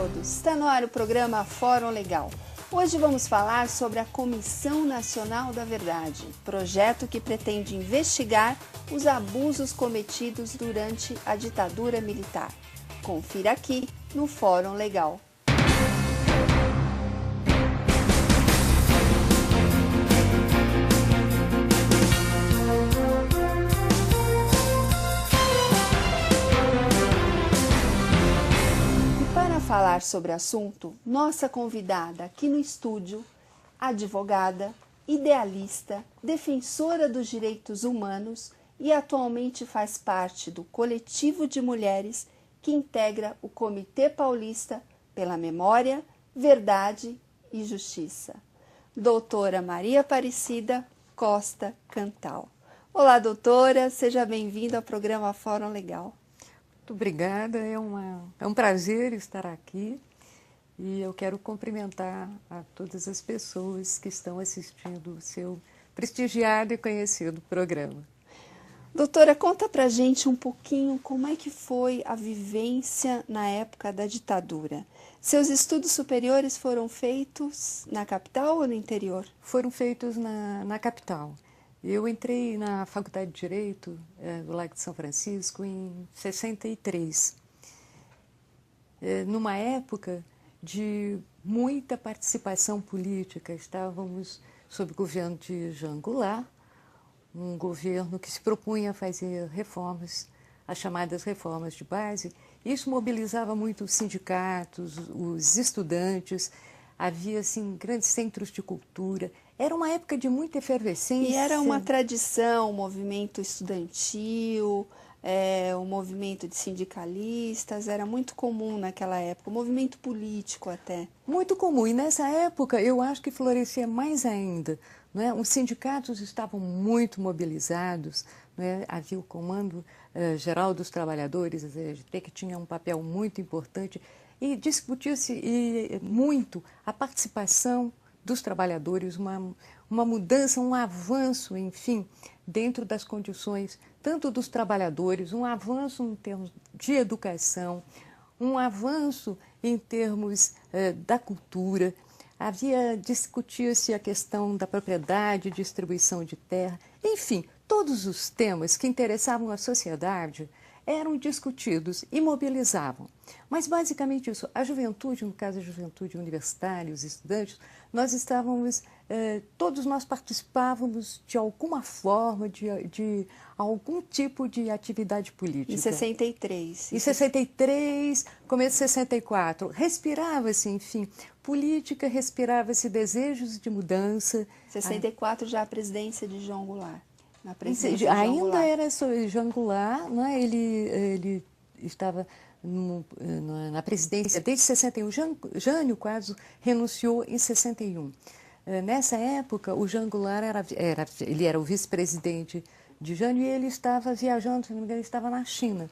todos! Está no ar o programa Fórum Legal. Hoje vamos falar sobre a Comissão Nacional da Verdade, projeto que pretende investigar os abusos cometidos durante a ditadura militar. Confira aqui no Fórum Legal. Falar sobre o assunto, nossa convidada aqui no estúdio, advogada, idealista, defensora dos direitos humanos e atualmente faz parte do coletivo de mulheres que integra o Comitê Paulista pela Memória, Verdade e Justiça. Doutora Maria Aparecida Costa Cantal. Olá, doutora, seja bem-vinda ao programa Fórum Legal. Muito obrigada, é um prazer estar aqui e eu quero cumprimentar a todas as pessoas que estão assistindo o seu prestigiado e conhecido programa. Doutora, conta pra gente um pouquinho como é que foi a vivência na época da ditadura. Seus estudos superiores foram feitos na capital ou no interior? Foram feitos na capital. Eu entrei na Faculdade de Direito do Largo de São Francisco em 63, numa época de muita participação política. Estávamos sob o governo de Jean Goulart, um governo que se propunha a fazer reformas, as chamadas reformas de base. Isso mobilizava muito os sindicatos, os estudantes, havia assim, grandes centros de cultura. Era uma época de muita efervescência. E era uma tradição, um movimento estudantil, um movimento de sindicalistas, era muito comum naquela época, um movimento político até. Muito comum, e nessa época eu acho que florescia mais ainda. Não é? Os sindicatos estavam muito mobilizados, não é? Havia o Comando Geral dos Trabalhadores, a CGT, que tinha um papel muito importante, e discutia-se muito a participação dos trabalhadores, uma mudança, um avanço, enfim, dentro das condições tanto dos trabalhadores, um avanço em termos de educação, um avanço em termos da cultura. Discutia-se a questão da propriedade, distribuição de terra, enfim, todos os temas que interessavam a sociedade eram discutidos e mobilizavam. Mas basicamente isso, a juventude, no caso a juventude universitária, os estudantes, todos nós participávamos de alguma forma, de algum tipo de atividade política. Em 63. Em 63, começo de 64, respirava-se, enfim, política, respirava-se desejos de mudança. 64 já a presidência de João Goulart. Ainda era Jean Goulart, né? Ele estava na presidência desde 61. Jânio quase renunciou em 61. Nessa época, o Jean Goulart ele era o vice-presidente de Jânio e ele estava viajando, se não me engano, ele estava na China.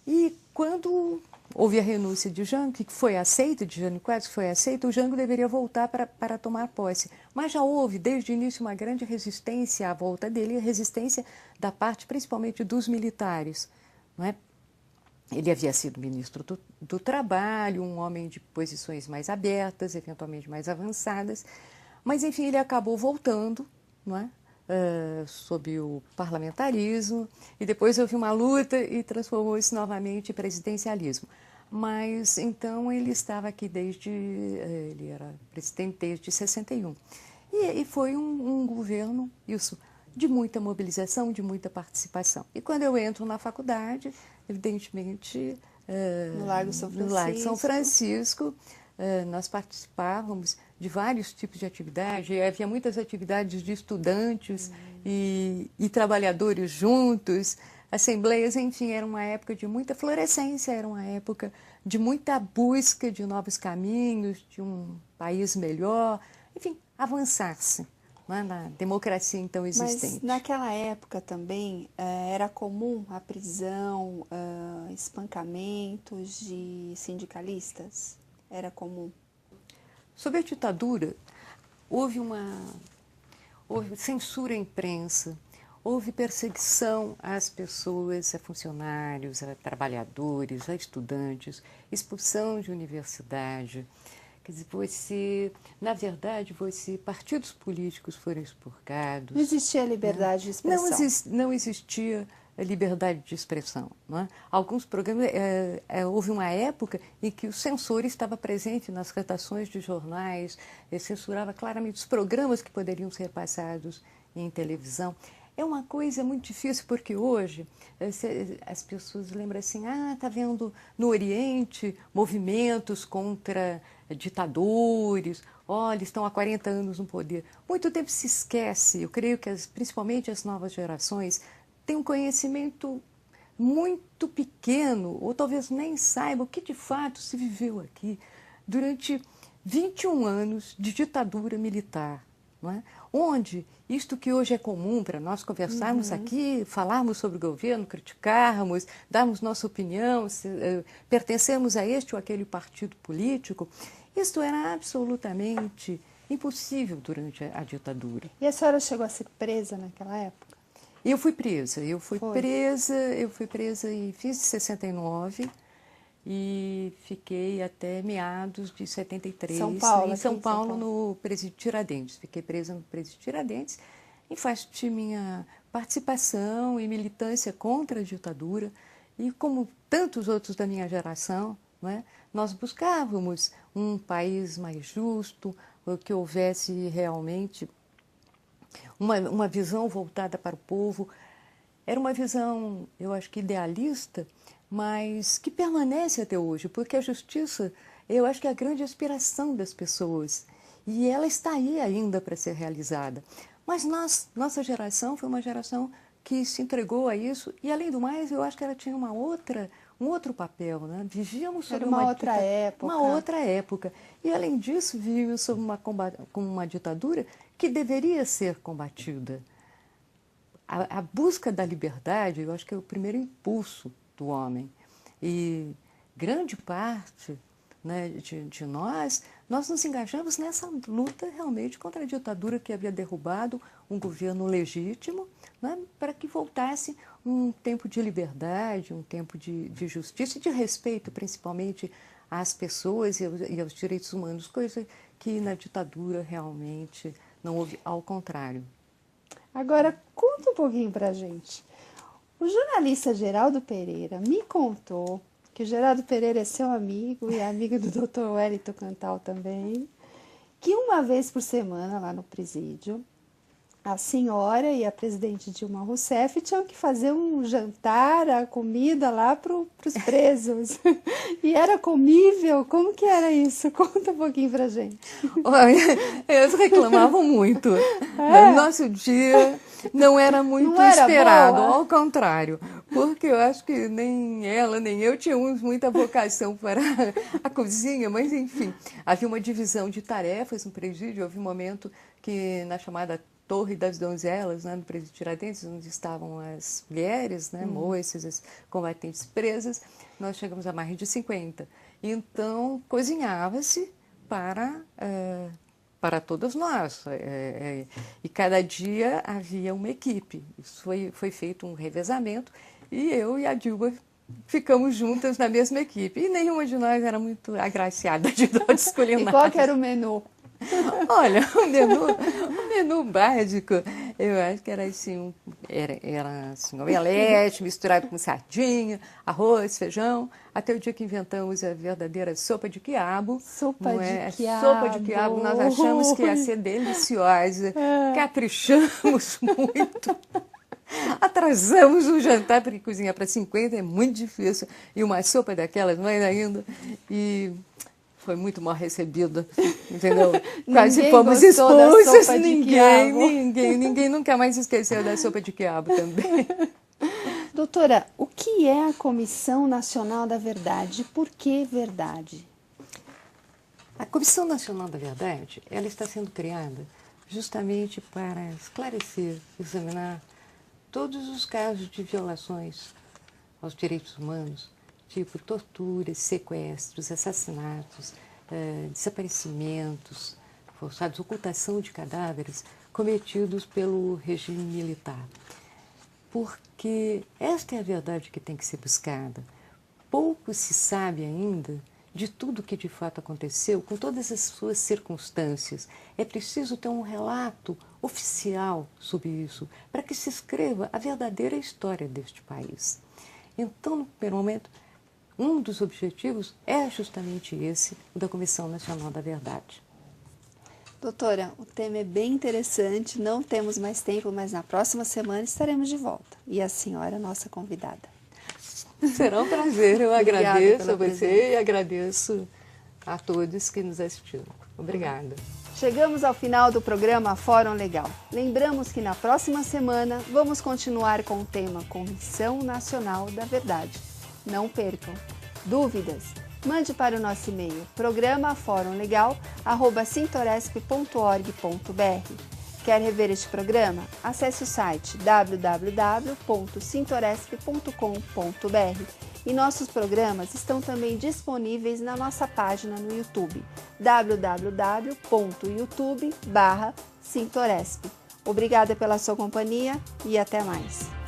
E quando houve a renúncia de Jango, que foi aceita, de Jânio Quadros, foi aceita, o Jango deveria voltar para tomar posse. Mas já houve, desde o início, uma grande resistência à volta dele, resistência da parte, principalmente, dos militares. Não é? Ele havia sido ministro do Trabalho, um homem de posições mais abertas, eventualmente mais avançadas, mas, enfim, ele acabou voltando, não é? Sob o parlamentarismo, e depois houve uma luta e transformou-se novamente em presidencialismo. Mas, então, ele estava aqui ele era presidente desde 61. E foi um governo, isso, de muita mobilização, de muita participação. E quando eu entro na faculdade, evidentemente, no Largo de São Francisco, nós participávamos de vários tipos de atividade, havia muitas atividades de estudantes e trabalhadores juntos, assembleias, enfim, era uma época de muita florescência, era uma época de muita busca de novos caminhos, de um país melhor, enfim, avançar-se, né, na democracia então existente. Mas naquela época também era comum a prisão, espancamentos de sindicalistas? Era comum? Sob a ditadura, houve censura à imprensa, houve perseguição às pessoas, a funcionários, a trabalhadores, a estudantes, expulsão de universidade. Quer dizer, na verdade, partidos políticos foram expurgados. Não existia liberdade de expressão. Não existia liberdade de expressão. Não é? Alguns programas, houve uma época em que o censor estava presente nas redações de jornais, censurava claramente os programas que poderiam ser passados em televisão. É uma coisa muito difícil, porque hoje as pessoas lembram assim, está vendo no Oriente movimentos contra ditadores, olha, estão há 40 anos no poder. Muito tempo se esquece, eu creio que principalmente as novas gerações têm um conhecimento muito pequeno, ou talvez nem saibam o que de fato se viveu aqui durante 21 anos de ditadura militar. Não é? Onde isto que hoje é comum para nós conversarmos aqui, falarmos sobre o governo, criticarmos, darmos nossa opinião, pertencemos a este ou aquele partido político, isto era absolutamente impossível durante a ditadura. E a senhora chegou a ser presa naquela época? Eu fui presa em fins de 69 e fiquei até meados de 73 em São Paulo, no Presídio Tiradentes. Fiquei presa no Presídio Tiradentes em face de minha participação e militância contra a ditadura. E como tantos outros da minha geração, não é, nós buscávamos um país mais justo, que houvesse realmente uma visão voltada para o povo. Era uma visão, eu acho que idealista, mas que permanece até hoje, porque a justiça, eu acho que é a grande aspiração das pessoas, e ela está aí ainda para ser realizada. Mas nossa geração foi uma geração que se entregou a isso, e além do mais, eu acho que ela tinha um outro papel, né? Vivíamos sob uma outra época. Uma outra época. E além disso, vivíamos sob uma ditadura que deveria ser combatida. A busca da liberdade, eu acho que é o primeiro impulso do homem. E grande parte, né, de nós nos engajamos nessa luta realmente contra a ditadura que havia derrubado um governo legítimo, né, para que voltasse um tempo de liberdade, um tempo de justiça e de respeito, principalmente às pessoas e aos direitos humanos, coisa que na ditadura realmente não houve, ao contrário. Agora, conta um pouquinho para a gente. O jornalista Geraldo Pereira me contou que o Geraldo Pereira é seu amigo e é amigo do Dr. Wellington Cantal também, que uma vez por semana lá no presídio, a senhora e a presidente Dilma Rousseff tinham que fazer um jantar, a comida lá para os presos. E era comível? Como que era isso? Conta um pouquinho pra gente. Olha, eles reclamavam muito. No nosso dia não era muito esperado, ao contrário. Porque eu acho que nem ela, nem eu tínhamos muita vocação para a cozinha, mas enfim, havia uma divisão de tarefas no presídio. Houve um momento que na chamada Torre das Donzelas, né, no presídio Tiradentes, onde estavam as mulheres, né, moças, as combatentes presas, nós chegamos a mais de 50. Então, cozinhava-se para todos nós. E cada dia havia uma equipe. Isso foi feito um revezamento e eu e a Dilma ficamos juntas na mesma equipe. E nenhuma de nós era muito agraciada de dotes culinários. E qual que era o menu? Olha, o menu básico, eu acho que era assim, era assim, omelete misturado com sardinha, arroz, feijão, até o dia que inventamos a verdadeira sopa de quiabo. Sopa de quiabo. Sopa de quiabo, nós achamos que ia ser deliciosa, caprichamos muito. Atrasamos o jantar, porque cozinhar para 50 é muito difícil, e uma sopa daquelas mais ainda, e foi muito mal recebida, entendeu? Quase fomos expulsas, ninguém nunca mais esqueceu da sopa de quiabo também. Doutora, o que é a Comissão Nacional da Verdade? Por que verdade? A Comissão Nacional da Verdade, ela está sendo criada justamente para esclarecer, examinar todos os casos de violações aos direitos humanos, tipo torturas, sequestros, assassinatos, desaparecimentos forçados, ocultação de cadáveres cometidos pelo regime militar. porque esta é a verdade que tem que ser buscada. Pouco se sabe ainda de tudo o que de fato aconteceu, com todas as suas circunstâncias. É preciso ter um relato oficial sobre isso, para que se escreva a verdadeira história deste país. Então, no primeiro momento, um dos objetivos é justamente esse, o da Comissão Nacional da Verdade. Doutora, o tema é bem interessante, não temos mais tempo, mas na próxima semana estaremos de volta. E a senhora, nossa convidada. Será um prazer, eu Obrigada agradeço pela a você presença. e agradeço a todos que nos assistiram. Obrigada. Chegamos ao final do programa Fórum Legal. Lembramos que na próxima semana vamos continuar com o tema Comissão Nacional da Verdade. Não percam. Dúvidas? Mande para o nosso e-mail programaforumlegal@sintoresp.org.br. Quer rever este programa? Acesse o site www.sintoresp.com.br e nossos programas estão também disponíveis na nossa página no YouTube, www.youtube.com/Sintoresp. Obrigada pela sua companhia e até mais.